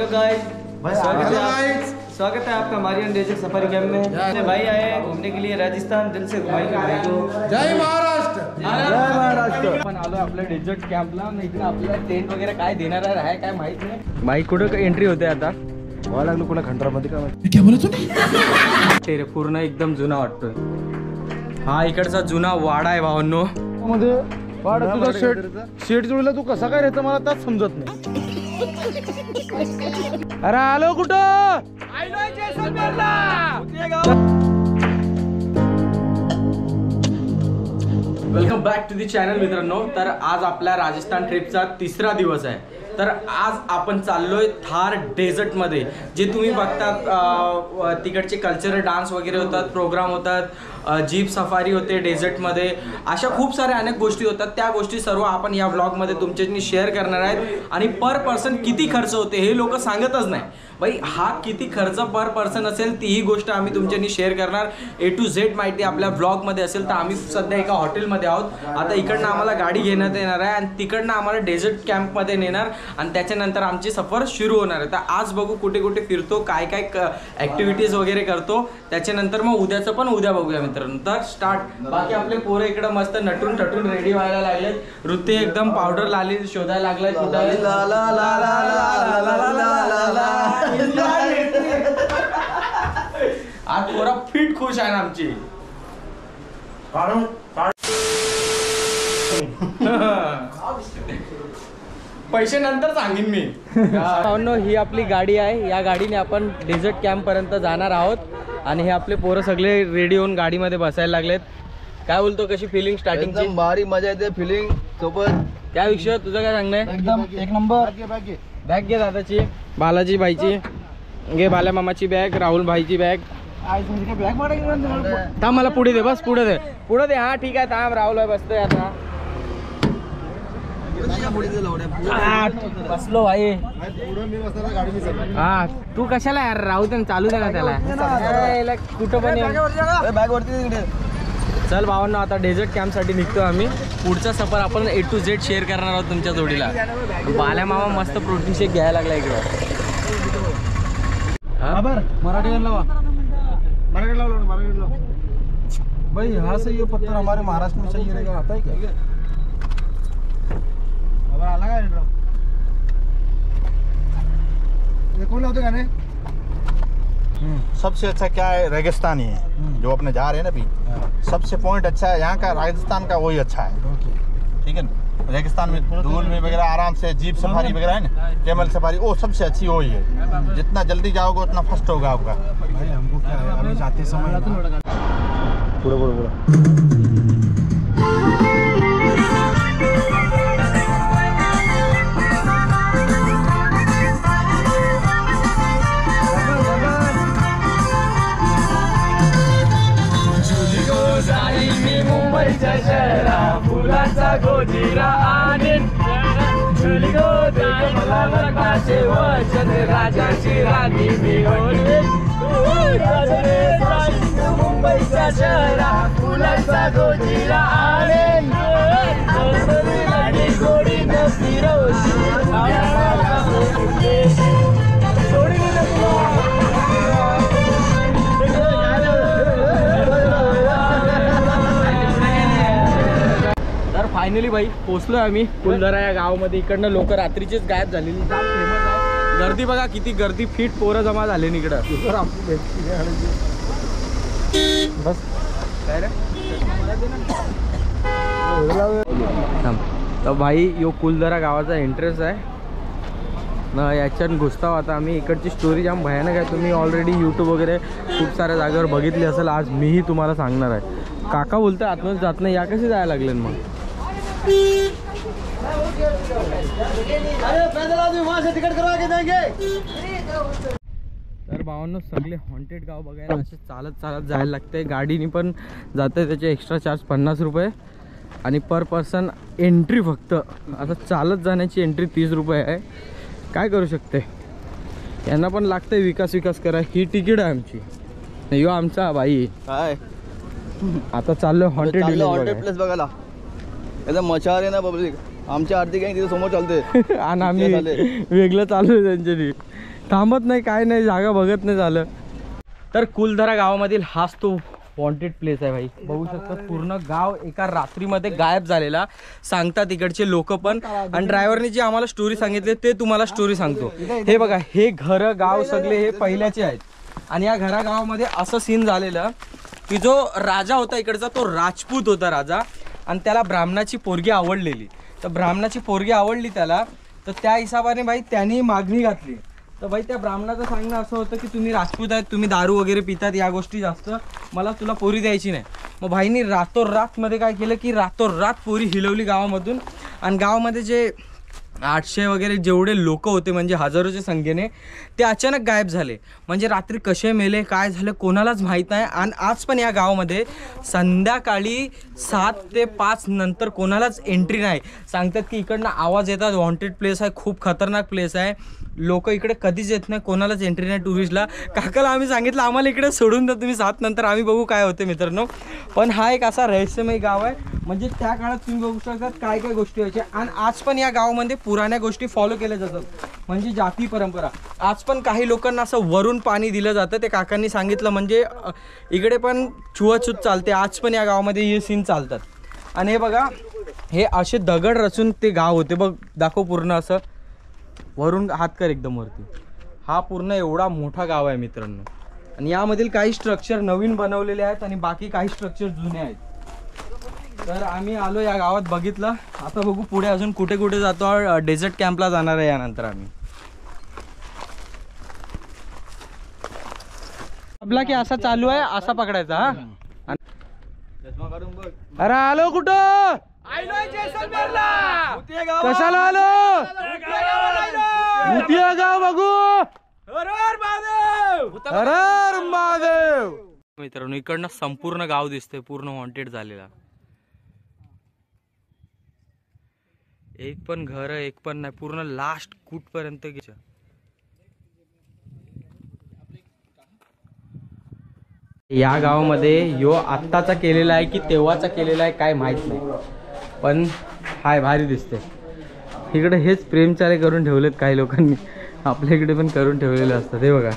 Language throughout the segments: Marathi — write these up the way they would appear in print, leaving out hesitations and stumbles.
हेलो गाइस, स्वागत है आपका हमारी डेजर्ट सफारी कैंप में। भाई आए हैं घूमने के लिए राजस्थान, दिल से घुमाएंगे भाई को। जय महाराष्ट्र, जय महाराष्ट्र। आपण आलो आपल्या डेजर्ट कॅम्पला. इकडे आपल्याला टेंट वगैरे काय देणार आहे काय माहित नाही. भाई कुठं एंट्री होते आता? व्हायला लागलो पुन्हा खंडरामध्ये काय बोलत होती? ते रे पूर्ण एकदम जुना वाटतोय. हा इकडचा जुना वाडा आहे भावांनो. मध्ये वाडा तुझा शेट जोडला, तू कसा काय राहता मला त्याच समजत नाही. अरे आलो कुठं? Welcome back to the channel मित्रांनो. तर आज आपल्या राजस्थान ट्रिपचा तिसरा दिवस आहे. तर आज आपण चाललोय थार डेझर्ट मध्ये. जे तुम्ही बघतात तिकडचे कल्चरल डान्स वगैरे होतात, प्रोग्राम होतात, जीप सफारी होते डेझर्टमध्ये, अशा खूप साऱ्या अनेक गोष्टी होतात. त्या गोष्टी सर्व आपण या व्लॉगमध्ये तुमच्याशी शेअर करणार आहेत. आणि पर पर्सन किती खर्च होते हे लोक सांगतच नाही. भाई हा किती खर्च पर पर्सन असेल तीही गोष्ट आम्ही तुमच्याशी शेअर करणार. A to Z माहिती आपल्या व्लॉगमध्ये असेल. तर आम्ही सध्या एका हॉटेलमध्ये आहोत. आता इकडनं आम्हाला गाडी घेण्यात येणार आहे आणि तिकडनं आम्हाला डेझर्ट कॅम्पमध्ये नेणार आणि त्याच्यानंतर आमची सफर सुरू होणार आहे. तर आज बघू कुठे कुठे फिरतो, काय काय ॲक्टिव्हिटीज वगैरे करतो. त्याच्यानंतर मग उद्याचं पण उद्या बघूया मित्रांनो. तर स्टार्ट. बाकी आपले पोरं इकडं मस्त नटून टटून रेडी व्हायला लागलेत. ऋते एकदम पावडर लाली शोधायला लागलाय कुठं. आज पोरा फिट खुश आहे ना आमची. पैसे नंतर सांगेन मी. ही आपली गाडी आहे. या गाडीने आपण डेझर्ट कॅम्प पर्यंत जाणार आहोत. आणि हे आपले पोरं सगळे रेडी होऊन गाडीमध्ये बसायला लागलेत. काय बोलतो, कशी फिलिंग स्टार्टिंग? एकदम भारी मजा येते फिलिंग सोबत. त्या विषय तुझं काय सांगणं आहे? एकदम एक नंबर. बॅग घे दादाची, बालाजी भाईची घे, बाल्या मामाची बॅग, राहुल भाईची बॅग. थांब मला पुढे दे, बस पुढे दे, पुढे दे. हा ठीक आहे थांब. राहुल भाई बसतोय आता. बसलो भाई. हा तू कशाला यार, राहू दे चालू दे ना त्याला. कुठं पण बॅग वरती तिकडे. चल भावांनो, आता डेझर्ट कॅम्प साठी निघतो आम्ही. पुढचा सफर आपण A to Z शेअर करणार आहोत तुमच्या जोडीला. बाल्या मामा मस्त प्रोटीन शेक घ्यायला लागला इकडं. मराठी लावा, मराठी लावा भाई. यहाँ से ये पत्थर हमारे महाराष्ट्र में सही रहेगा, आता है क्या? आला का ये कौन लाते गाने? सबसे अच्छा क्या है, रेगिस्तानी है जो अपने जा रहे हैं ना अभी. सबसे पॉइंट अच्छा है यहाँ का, राजस्थान का वही अच्छा है. ठीक है ना. रेगिस्तान में धूल में वगैरह आराम से जीप सफारी वगैरह है ना, कैमल सफारी, वो सबसे अच्छी वही है. जितना जल्दी जाओगे उतना फर्स्ट होगा आपका. भाई हमको क्या है, अभी जाते समय पूरा पूरा पूरा मुंबईच्या शहरा फुलाचा गोजिरा आणीन. मला लग्नाचे वचन राजाची राणी मी होईल. मुंबईच्या शहरा फुलाचा गोजिरा आणीन. गोडी न फिरवशी फायनली भाई पोचलोय आम्ही कुलधरा या गावामध्ये. इकडनं लोक रात्रीचेच गायब झालेली. जाम फेमस आहे. गर्दी बघा किती गर्दी, फिट पोरं जमा झाले इकडं. बस काय रे तर भाई यो कुलधरा गावाचा एंट्रन्स आहे ना. याच्यात घुसताव आता आम्ही. इकडची स्टोरी जाम भयानक आहे. तुम्ही ऑलरेडी यूट्यूब वगैरे खूप साऱ्या जागेवर बघितली असेल. आज मीही तुम्हाला सांगणार आहे. काका बोलतं आतमध्ये जात नाही. या कसे जायला लागले मग? तर भावांनो सगळे हॉन्टेड गाव बघायला असे चालत चालत जायला लागते. गाडीने पण जाते, त्याचे एक्स्ट्रा चार्ज 50 रुपये आणि पर पर्सन एंट्री. फक्त आता चालत जाण्याची एंट्री 30 रुपये आहे. काय करू शकते, यांना पण लागतंय विकास करा. ही तिकीट आहे आमची. यो आमचा भाई काय आता चाललोय हॉन्टेड प्लेस बघायला. एकदम मचार आहे ना पब्लिक. आमच्या आरती गँग तिथे समोर चालते आणि आम्ही वेगळं चालू आहे त्यांच्यानी. थांबत नाही, काय नाही, जागा बघत नाही झालं. तर कुलधरा गावामधील हाच तो वॉन्टेड प्लेस आहे भाई. बघू शकता पूर्ण गाव एका रात्रीमध्ये गायब झालेला सांगतात इकडचे लोक पण. आणि ड्रायव्हरने जी आम्हाला स्टोरी सांगितली ते तुम्हाला स्टोरी सांगतो. हे बघा, हे घर गाव सगळे हे पहिल्याचे आहेत. आणि या गावामध्ये असं सीन झालेलं की जो राजा होता इकडचा तो राजपूत होता राजा. आणि त्याला ब्राह्मणाची पोरगी आवडलेली. तर ब्राह्मणाची पोरगी आवडली त्याला, तर त्या हिशोबाने भाई त्यांनी मागणी घातली. तर भाई त्या ब्राह्मणाचं सांगणं असं होतं की तुम्ही राजपूत आहेत, तुम्ही दारू वगैरे पितात, या गोष्टी जास्त, मला तुला पोरी द्यायची नाही. मग भाईनी रातोरातमध्ये काय केलं की रातोरात पोरी हिलवली गावामधून. आणि गावामध्ये जे 800 वगैरे जेवढे लोक होते म्हणजे हजारोच्या संख्येने ते अचानक गायब झाले. म्हणजे रात्री कसे मेले काय झालं कोणालाच माहीत नाही. आणि आज पण या गावामध्ये संध्याकाळी 7 ते 5 नंतर कोणालाच एंट्री नाही. सांगतात की इकडनं आवाज येतात, वॉन्टेड प्लेस आहे, खूप खतरनाक प्लेस आहे, लोक इकडे कधीच येत नाही, कोणालाच एंट्री नाही टुरिस्टला. काकाला आम्ही सांगितलं आम्हाला इकडे सोडून द्या तुम्ही, 7 नंतर आम्ही बघू काय होते मित्रांनो. पण हा एक असा रहस्यमय गाव आहे. म्हणजे त्या काळात तुम्ही बघू शकतात काय काय गोष्टी व्हायच्या. आणि आज पण या गावामध्ये पुराण्या गोष्टी फॉलो केल्या जातात. म्हणजे जाती परंपरा आज पण काही लोकांना असं वरून पाणी दिलं जातं. ते काकांनी सांगितलं म्हणजे इकडे पण छुआछूत चालते. आज पण या गावामध्ये हे सीन चालतात. आणि हे बघा, हे असे दगड रचून ते गाव होते बघ. दाखव पूर्ण असं वरून हात कर एकदम वरती. हा पूर्ण एवढा मोठा गाव आहे मित्रांनो. आणि यामधील काही स्ट्रक्चर नवीन बनवलेले आहेत आणि बाकी काही स्ट्रक्चर जुने आहेत. तर आम्ही आलो या गावात, बघितलं. आता बघू पुढे अजून कुठे कुठे जातो. डेझर्ट कॅम्पला जाणार आहे यानंतर आम्ही. आपला की असा चालू आहे, असा पकडायचा. हा अरे आलो कुठं, कशाला आलो, भुतिया गाव बघू. हर महादेव. मित्रांनो इकडनं संपूर्ण गाव दिसतंय पूर्ण वॉन्टेड झालेला. एक पण घर एक पण नाही, पूर्ण लास्ट कुठपर्यंत गेलं. या गावामध्ये यो आत्ताचा केलेला आहे की तेव्हाचा केलेला आहे काय माहित नाही, पण हाय भारी दिसते. इकडे हेच प्रेमचारे करून ठेवलेत काही लोकांनी, आपल्या इकडे पण करून ठेवलेले असतात. हे बघा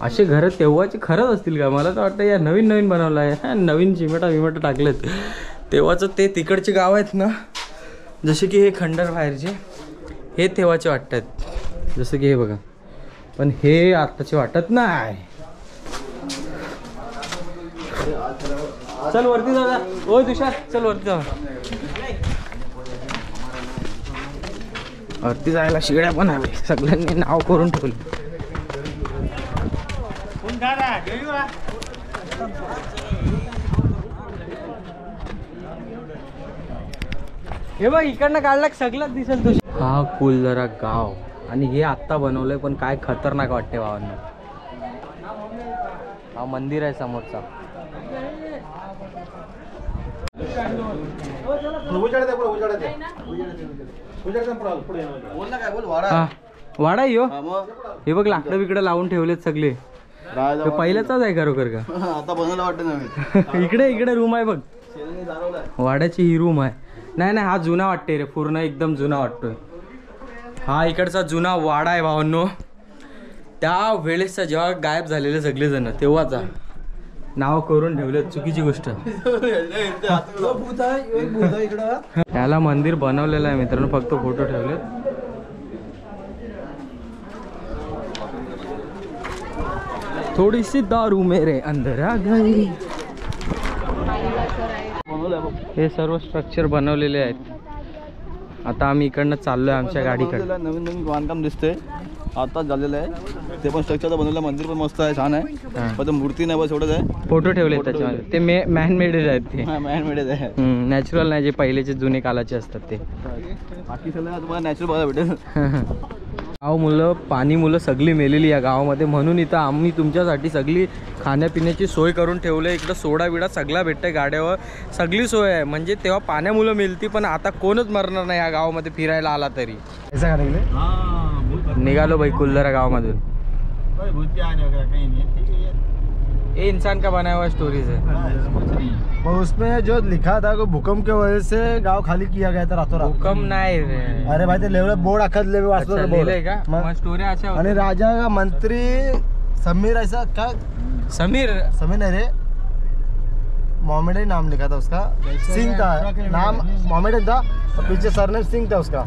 असे घर तेव्हाचे खरंच असतील का? मला तर वाटतं या नवीन नवीन बनवलं आहे, नवीन चिमटा टाकलेत. तेव्हाचं ते तिकडचे गाव आहेत ना, जसे की हे खंडर बाहेरचे, हे तेव्हाचे वाटतात जसं की हे बघा. पण हे आत्ताचे वाटत नाही. चल वरती जाऊया. ओ तुषार चल वरती जाऊ. वरती जायला शिगड्या पण हवे, सगळ्यांनी नाव करून ठेवलं. हे बघ इकडनं काढला सगळंच दिसेल तुझ. हा कुलधरा गाव आणि हे आत्ता बनवलंय, पण काय खतरनाक वाटते भावांना. हा मंदिर आहे समोरचा. वाडा यो. हे बघ लाकडं बिकडं लावून ठेवलेत सगळे. पहिल्याच आहे खरोखर का? आता बनवलं वाटतं नवीन. इकडे रूम आहे बघ, वाड्याची ही रूम आहे. नाही हा जुना वाटते रे, पूर्ण एकदम जुना वाटतोय. हा इकडचा जुना वाडा आहे भावांनो. त्या वेळेसचा जेव्हा गायब झालेले सगळेजण तेव्हाचा नाव करून ठेवले, चुकीची गोष्ट. त्याला मंदिर बनवलेलं आहे मित्रांनो, फक्त फोटो ठेवले. थोडीशी दारू मेरे अंदर आ गई. हे सर्व स्ट्रक्चर बनवलेले आहेत. आता आम्ही इकडनं चाललोय आमच्या गाडीकडे. नवीन नवीन बांधकाम दिसतंय, आताच झालेलं आहे. ते पण स्ट्रक्चर बनवलं, मंदिर पण मस्त आहे, छान आहे. पण मूर्ती नाही, बस एवढंच आहे. फोटो ठेवले त्याच्यामध्ये, ते मॅन मेडेड आहेत. ते मॅन मेड आहे, नॅचरल नाही, जे पहिलेचे जुने कालाचे असतात ते. बाकी सगळं तुम्हाला नॅचरल बघायला भेटेल. गाव मुलं पाणी मुलं सगळी मेलेली या गावामध्ये, म्हणून इथं आम्ही तुमच्यासाठी सगळी खाण्यापिण्याची सोय करून ठेवलं. इकडं सोडा बिडा सगळा भेटतंय गाड्यावर, सगळी सोय आहे. म्हणजे तेव्हा पाण्यामुलं मिळती, पण आता कोणच मरणार नाही या गावामध्ये फिरायला आला तरी. निघालो बाई कुलधरा गावामधून. ये इंसान का बनाया हुआ स्टोरीज है। और उसमें जो लिखा था कि भूकंप की वजह से गांव खाली किया गया था रातों रात। भूकंप नाही रे। अरे भाई ते लेवल बोर्ड अख्खा लेवल वाचतो अच्छा, लिहिलंय का? मग स्टोरी अच्छा होती. आणि राजा का मंत्री समीर ऐसा क्या समीर समीर नहीं रे मोहम्मद नाम लिखा था उसका सिंह था नाम मोहम्मद था और पीछे सरनेम सिंह था उसका।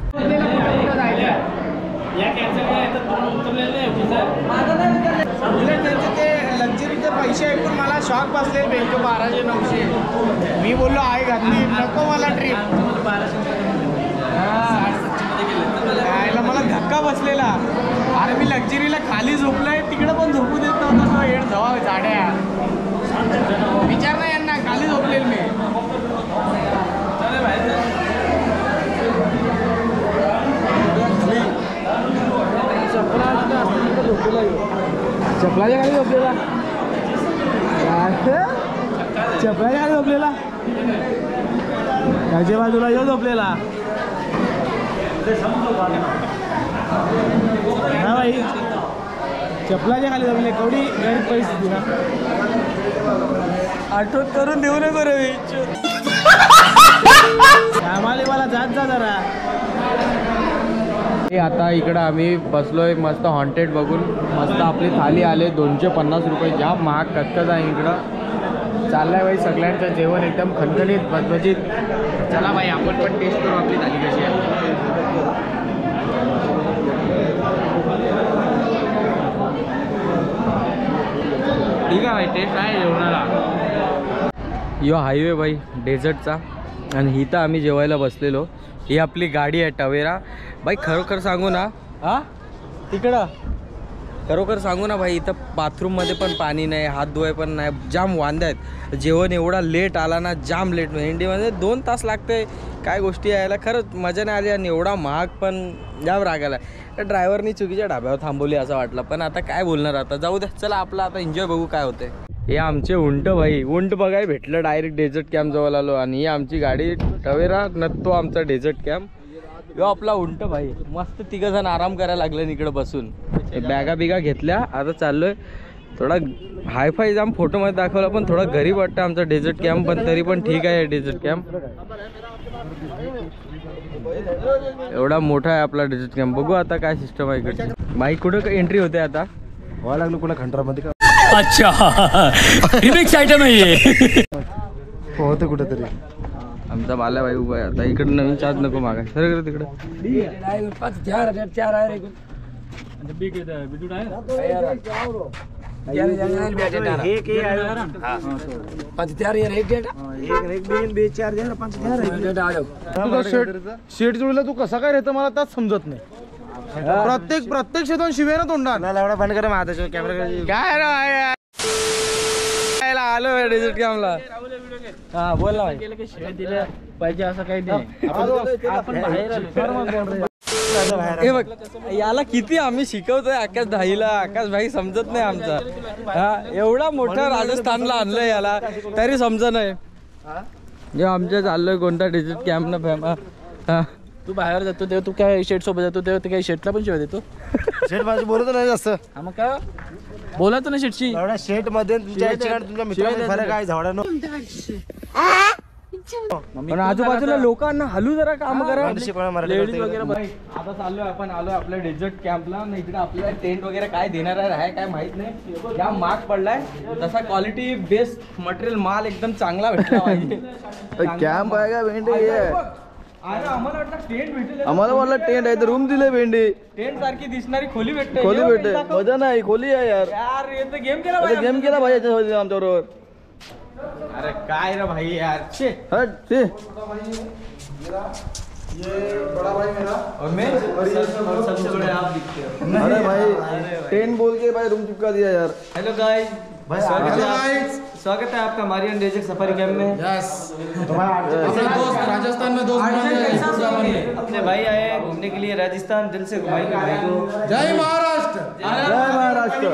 लक्झरीचे पैसे ऐकून मला शॉक बसले. 1200-900 मी बोललो आहे घातली नको मला ट्रिप. मला धक्का बसलेला. अरे मी लक्झरीला खाली झोपलोय तिकडे पण झोपू देत नव्हता. हेड धवा झाड्या विचार नाही यांना खाली झोपलेल मी. चपलाच्या खाली झोपलेला चपलाच्या खाली झोपलेला त्याच्या बाजूला येऊ झोपलेला हा भाई चपलाच्या खाली झोपले केवढी गरीब परिस्थिती ना. आठवण करून देऊ नको रे. आम्हाला मला जात जा जरा. आता इकडं आम्ही बसलोय मस्त हॉन्टेड बघून. मस्त आपली थाली आले 250 रुपये. जाम महाग कटकट आहे इकडं. चाललंय बाई सगळ्यांचं जेवण एकदम खणखणीत बचबचीत. चला बाई आपण पण टेस्ट करू आपली थाली कशी आहे. ठीक आहे भाई टेस्ट आहे जेवणाला. यो हायवे बाई डेझर्टचा आणि इथं आम्ही जेवायला बसलेलो. ही आपली गाडी आहे टवेरा. भाई खरोखर सांगू ना हा तिकडं खरोखर सांगू ना भाई इथं बाथरूममध्ये पण पाणी नाही हात धुवाय पण नाही. जाम वांदे आहेत. जेवण एवढा लेट आला ना जाम लेट. इंडियामध्ये 2 तास लागते काय गोष्टी यायला. खरंच मजा नाही आली आणि एवढा महाग पण जाम राग आला. तर ड्रायव्हरनी चुकीच्या ढाब्यावर थांबवली असं वाटलं. पण आता काय बोलणार आता जाऊ द्या. चला आपला आता एन्जॉय बघू काय होते. हे आमचे उंट भाई उंट बघाय भेटलं. डायरेक्ट डेझर्ट कॅम्प जवळ आलो आणि ही आमची गाडी टवेरा नसतो आमचा डेझर्ट कॅम्प. यो आपला उंट भाई मस्त 3 जण आराम करायला लागले इकडे बसून. बॅगा बिगा घेतल्या आता चाललोय. थोडा हायफाय जाम फोटोमध्ये दाखवला पण थोडा गरीब वाटतं आमचा डेझर्ट कॅम्प. पण तरी पण ठीक आहे डेझर्ट कॅम्प. एवढा मोठा आहे आपला डेझर्ट कॅम्प. बघू आता काय सिस्टम आहे इकडची. बाईक कुठं एंट्री होते आता व्हायला लागलो कुणा खंडरामध्ये का. अच्छा रिमिक्स आइटम है ये. होतं कुठेतरी आमचा बाला भाई उभा आहे. आता इकडे नवीन चार्ज नको मागाय सर तिकडे. शेट जुळला तू कसा काय रेहतो मला त्याच समजत नाही. प्रत्येक शेतून शिवे ना तोंडात एवढा बंद करा माझा कॅमेरा काय आलो डेझर्ट कॅम्पला. हा बोल ना पाहिजे असं काही नाही. आपण हे बघ याला किती आम्ही शिकवतोय आकाश भाईला. आकाश भाई समजत नाही आमचा. हा एवढा मोठा राजस्थानला आणलंय याला तरी समजत नाही. जे आमच्या चाललोय कोणता डेझर्ट कॅम्प ना फॅमा. हा तू बाहेर जातो तेव्हा तू काय शेट सोबत जातो तेव्हा ते काही शेटला पण शिवाय देतो. शेट माझी बोलत नाही जास्त. मग काय बोलायचं ना शेटशी. एवढ्या शेट मध्ये तुमच्या मित्रामध्ये फरक आहे झाडा. पण आजूबाजूला लोकांना हलू जरा काम करा. लेडीज वगैरे. आता चाललोय आपण आलोय आपल्या डेझर्ट कॅम्पला. इकडे आपल्याला टेंट वगैरे काय देणार आहे काय माहित नाही. या मार्क पडलाय तसा क्वालिटी बेस्ट मटेरियल माल एकदम चांगला भेटला पाहिजे. कॅम्प आहे का भेंडी. आम्हाला वाटलं टेंट भेटेल. आम्हाला वाटलं टेंट आहे तर रूम दिले भेंडी. टेंट सारखी दिसणारी खोली भेटते. खोली भेटते मजा नाही खोली आहे यार. यार ये तर गेम केला गेम केला भाई याच्यासोबत आमच्याबरोबर. अरे काय रे भाई यार. छे हट ते और मैं सबसे बड़े आप दिखते हो. अरे भाई टेंट बोल के भाई रूम चिपका दिया यार. हेलो गाइस स्वागत है आपका मारियन डेजर्ट सफारी कैंप में. राजस्थान में दोस्त अपने भाई आए हैं घूमने के लिए राजस्थान. दिल से घुमाएंगे भाई को. जय महाराष्ट्र. जय महाराष्ट्र.